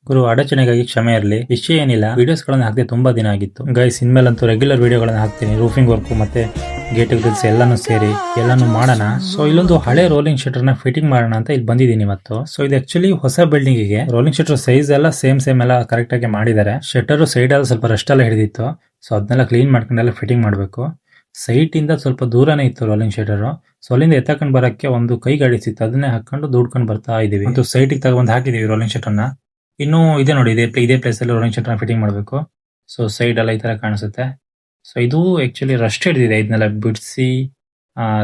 ಗುರು ಅಡಚಣೆಗಾಗಿ ಕ್ಷಮೆ ಇರಲಿ. ವಿಷಯ ಏನಿಲ್ಲ, ವಿಡಿಯೋಸ್ ಗಳನ್ನ ಹಾಕದೆ ತುಂಬಾ ದಿನ ಆಗಿತ್ತು ಗೈಸ್. ಇನ್ಮೇಲಂತೂ ರೆಗ್ಯುಲರ್ ವಿಡಿಯೋಗಳನ್ನ ಹಾಕ್ತೀನಿ. ರೂಫಿಂಗ್ ವರ್ಕ್ ಮತ್ತೆ ಗೇಟ್ ಗ್ರಿಲ್ಸ್ ಎಲ್ಲಾನು ಸೇರಿ ಎಲ್ಲಾನು ಮಾಡೋಣ. ಸೊ ಇಲ್ಲೊಂದು ಹಳೆ ರೋಲಿಂಗ್ ಶಟರ್ ನ ಫಿಟ್ಟಿಂಗ್ ಮಾಡೋಣ ಅಂತ ಇಲ್ಲಿ ಬಂದಿದ್ದೀನಿ ಇವತ್ತು. ಸೊ ಇದು ಆಕ್ಚುಲಿ ಹೊಸ ಬಿಲ್ಡಿಂಗ್ ಗೆ ರೋಲಿಂಗ್ ಶಟರ್ ಸೈಜ್ ಎಲ್ಲ ಸೇಮ್ ಎಲ್ಲ ಕರೆಕ್ಟ್ ಆಗಿ ಮಾಡಿದ್ದಾರೆ. ಶಟರ್ ಸೈಡ್ ಅಲ್ಲಿ ಸ್ವಲ್ಪ ರಸ್ಟ್ ಎಲ್ಲ ಹಿಡಿದಿತ್ತು. ಸೊ ಅದನ್ನೆಲ್ಲ ಕ್ಲೀನ್ ಮಾಡ್ಕೊಂಡೆಲ್ಲ ಫಿಟ್ಟಿಂಗ್ ಮಾಡಬೇಕು. ಸೈಟ್ ಇಂದ ಸ್ವಲ್ಪ ದೂರನೇ ಇತ್ತು ರೋಲಿಂಗ್ ಶಟರ್. ಸೊ ಅಲ್ಲಿಂದ ಎತ್ತಕೊಂಡು ಬರಕ್ಕೆ ಒಂದು ಕೈ ಗಾಡಿ ಸಿಕ್ತು. ಅದನ್ನೇ ಹಾಕೊಂಡು ದೂಡ್ಕೊಂಡು ಬರ್ತಾ ಇದೀವಿ. ಮತ್ತು ಸೈಟ್ ಗೆ ತಗೊಂಡ್ ಹಾಕಿದೀವಿ ರೋಲಿಂಗ್ ಶಟರ್ ನ. ಇನ್ನು ಇದೆ ನೋಡಿ, ಇದೇ ಪ್ಲೇಸ್ ಅಲ್ಲಿ ರೋಲಿಂಗ್ ಶಟರ್ ಫಿಟ್ಟಿಂಗ್ ಮಾಡಬೇಕು. ಸೊ ಸೈಡ್ ಎಲ್ಲ ಈ ತರ ಕಾಣಿಸುತ್ತೆ. ಸೊ ಇದು ಆಕ್ಚುಲಿ ರಸ್ಟ್ ಹಿಡಿದಿದೆ. ಇದನ್ನೆಲ್ಲ ಬಿಡಿಸಿ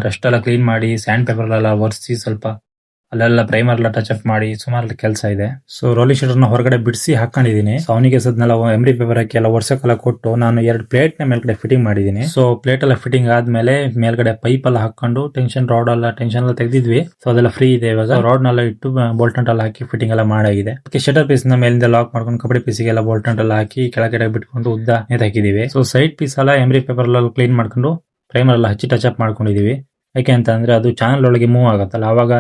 ರಸ್ಟ್ ಎಲ್ಲ ಕ್ಲೀನ್ ಮಾಡಿ ಸ್ಯಾಂಡ್ ಪೇಪರ್ ಎಲ್ಲ ಒರೆಸಿ ಸ್ವಲ್ಪ ಅಲ್ಲೆಲ್ಲ ಪ್ರೈಮರ್ ಎಲ್ಲ ಟಚ್ ಅಪ್ ಮಾಡಿ ಸುಮಾರು ಕೆಲಸ ಇದೆ. ಸೊ ರೋಲಿಂಗ್ ಶಟರ್ ನ ಹೊರಗಡೆ ಬಿಡಿಸಿ ಹಾಕೊಂಡಿದೀನಿ. ಸೊ ಅವನಿಗೆ ಸದ್ನೆಲ್ಲ ಎಮ್ರಿ ಪೇಪರ್ ಹಾಕಿ ಎಲ್ಲ ಒರ್ಸಕ್ಕೆಲ್ಲ ಕೊಟ್ಟು ನಾನು 2 ಪ್ಲೇಟ್ ನ ಮೇಲ್ಗಡೆ ಫಿಟ್ಟಿಂಗ್ ಮಾಡಿದೀನಿ. ಸೊ ಪ್ಲೇಟ್ ಎಲ್ಲ ಫಿಟ್ಟಿಂಗ್ ಆದ್ಮೇಲೆ ಮೇಲ್ಗಡೆ ಪೈಪ್ ಎಲ್ಲ ಹಾಕೊಂಡು ಟೆನ್ಷನ್ ಎಲ್ಲ ತೆಗೆದಿದ್ವಿ. ಸೊ ಅದೆಲ್ಲ ಫ್ರೀ ಇದೆ ಇವಾಗ. ರಾಡ್ ನೆಲ್ಲ ಇಟ್ಟು ಬೋಲ್ಟ್ ನಟ್ ಎಲ್ಲ ಹಾಕಿ ಫಿಟ್ಟಿಂಗ್ ಎಲ್ಲ ಮಾಡಾಗಿದೆ. ಶಟರ್ ಪೀಸ್ ನ ಮೇಲಿಂದ ಲಾಕ್ ಮಾಡ್ಕೊಂಡು ಕಬಡ್ಡಿ ಪೀಸಿಗೆಲ್ಲ ಬೋಲ್ಟ್ ನಟ್ ಎಲ್ಲ ಹಾಕಿ ಕೆಳಗಡೆ ಬಿಟ್ಕೊಂಡು ಉದ್ದ ನೇತಾಕಿದೀವಿ. ಸೊ ಸೈಡ್ ಪೀಸ್ ಎಲ್ಲ ಎಮ್ರಿ ಪೇಪರ್ ಎಲ್ಲ ಕ್ಲೀನ್ ಮಾಡ್ಕೊಂಡು ಪ್ರೈಮರ್ ಎಲ್ಲ ಹಚ್ಚಿ ಟಚ್ ಅಪ್ ಮಾಡ್ಕೊಂಡಿದೀವಿ. ಯಾಕೆ ಅಂತ ಅಂದ್ರೆ ಅದು ಚಾನಲ್ ಒಳಗೆ ಮೂವ್ ಆಗುತ್ತಲ್ಲ, ಅವಾಗ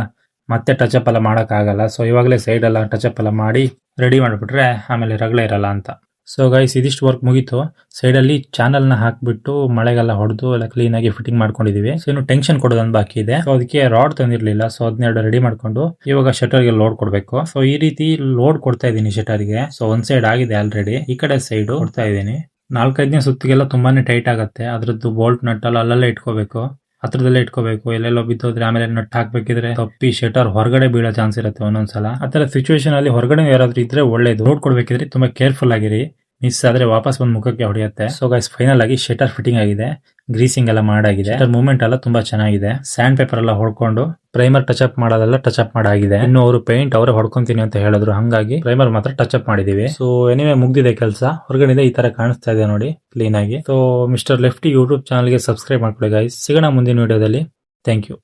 ಮತ್ತೆ ಟಚ್ ಅಪ್ ಎಲ್ಲ ಮಾಡಕ್ ಆಗಲ್ಲ. ಸೊ ಇವಾಗಲೇ ಸೈಡ್ ಎಲ್ಲ ಟಚ್ ಅಪ್ ಎಲ್ಲ ಮಾಡಿ ರೆಡಿ ಮಾಡ್ಬಿಟ್ರೆ ಆಮೇಲೆ ರಗಳೆ ಇರಲ್ಲ ಅಂತ. ಸೊ ಗೈಸ್ ಇದಿಷ್ಟು ವರ್ಕ್ ಮುಗೀತು. ಸೈಡ್ ಅಲ್ಲಿ ಚಾನಲ್ ನ ಹಾಕ್ಬಿಟ್ಟು ಮಳೆಗೆಲ್ಲ ಹೊಡೆದು ಎಲ್ಲ ಕ್ಲೀನ್ ಆಗಿ ಫಿಟ್ಟಿಂಗ್ ಮಾಡ್ಕೊಂಡಿದೀವಿ. ಸೊ ಇನ್ನು ಟೆನ್ಷನ್ ಕೊಡೋದೊಂದು ಬಾಕಿ ಇದೆ. ಸೊ ಅದಕ್ಕೆ ರಾಡ್ ತಂದಿರ್ಲಿಲ್ಲ. ಸೊ ಅದನ್ನೆರಡು ರೆಡಿ ಮಾಡ್ಕೊಂಡು ಇವಾಗ ಶಟರ್ ಗೆ ಲೋಡ್ ಕೊಡ್ಬೇಕು. ಸೊ ಈ ರೀತಿ ಲೋಡ್ ಕೊಡ್ತಾ ಇದೀನಿ ಶಟರ್ ಗೆ. ಸೊ ಒಂದ್ ಸೈಡ್ ಆಗಿದೆ ಆಲ್ರೆಡಿ, ಈ ಕಡೆ ಸೈಡ್ ಕೊಡ್ತಾ ಇದೀನಿ. 4-5 ಸುತ್ತಿಗೆಲ್ಲ ತುಂಬಾನೇ ಟೈಟ್ ಆಗುತ್ತೆ. ಅದ್ರದ್ದು ಬೋಲ್ಟ್ ನಟ್ ಎಲ್ಲ ಅಲ್ಲೆಲ್ಲ ಇಟ್ಕೋಬೇಕು, ಹತ್ರದಲ್ಲೇ ಇಟ್ಕೋಬೇಕು. ಎಲ್ಲೆಲ್ಲೋ ಬಿದ್ದೋದ್ರೆ ಆಮೇಲೆ ನಟ್ ಹಾಕ್ಬೇಕಿದ್ರೆ ತಪ್ಪಿ ಶಟರ್ ಹೊರಗಡೆ ಬೀಳೋ ಚಾನ್ಸ್ ಇರುತ್ತೆ ಒಂದೊಂದ್ಸಲ. ಆತರ ಸಿಚುವೇಶನ್ ಅಲ್ಲಿ ಹೊರಗಡೆ ಯಾರಾದ್ರೂ ಇದ್ರೆ ಒಳ್ಳೇದು. ಲೋಡ್ ಕೊಡ್ಬೇಕಿದ್ರೆ ತುಂಬಾ ಕೇರ್ಫುಲ್ ಆಗಿರಿ. ಮಿಸ್ ಆದ್ರೆ ವಾಪಸ್ ಬಂದ್ ಮುಖಕ್ಕೆ ಹೊಡೆಯುತ್ತೆ. ಸೊ ಗೈಸ್ ಫೈನಲ್ ಆಗಿ ಶಟರ್ ಫಿಟ್ಟಿಂಗ್ ಆಗಿದೆ, ಗ್ರೀಸಿಂಗ್ ಎಲ್ಲ ಮಾಡಾಗಿದೆ. ಮೂವ್ಮೆಂಟ್ ಎಲ್ಲ ತುಂಬಾ ಚೆನ್ನಾಗಿದೆ. ಸ್ಯಾಂಡ್ ಪೇಪರ್ ಎಲ್ಲ ಹೊಡ್ಕೊಂಡು ಪ್ರೈಮರ್ ಟಚ್ ಅಪ್ ಮಾಡೋದೆಲ್ಲ ಟಚ್ ಅಪ್ ಮಾಡಾಗಿದೆ. ಇನ್ನು ಅವರು ಪೇಂಟ್ ಅವರೇ ಹೊಡ್ಕೊಂತೀನಿ ಅಂತ ಹೇಳಿದ್ರು, ಹಂಗಾಗಿ ಪ್ರೈಮರ್ ಮಾತ್ರ ಟಚ್ ಅಪ್ ಮಾಡಿದೀವಿ. ಸೊ ಎನಿವೆ ಮುಗ್ದಿದೆ ಕೆಲಸ. ಹೊರಗಡೆ ಈ ತರ ಕಾಣಿಸ್ತಾ ಇದೆ ನೋಡಿ ಕ್ಲೀನ್ ಆಗಿ. So mister Lefty YouTube channel ಗೆ ಸಬ್ಸ್ಕ್ರೈಬ್ ಮಾಡ್ಕೊಳ್ಳಿ ಗೈಸ್. ಸಿಗೋಣ ಮುಂದಿನ ವಿಡಿಯೋದಲ್ಲಿ. Thank you.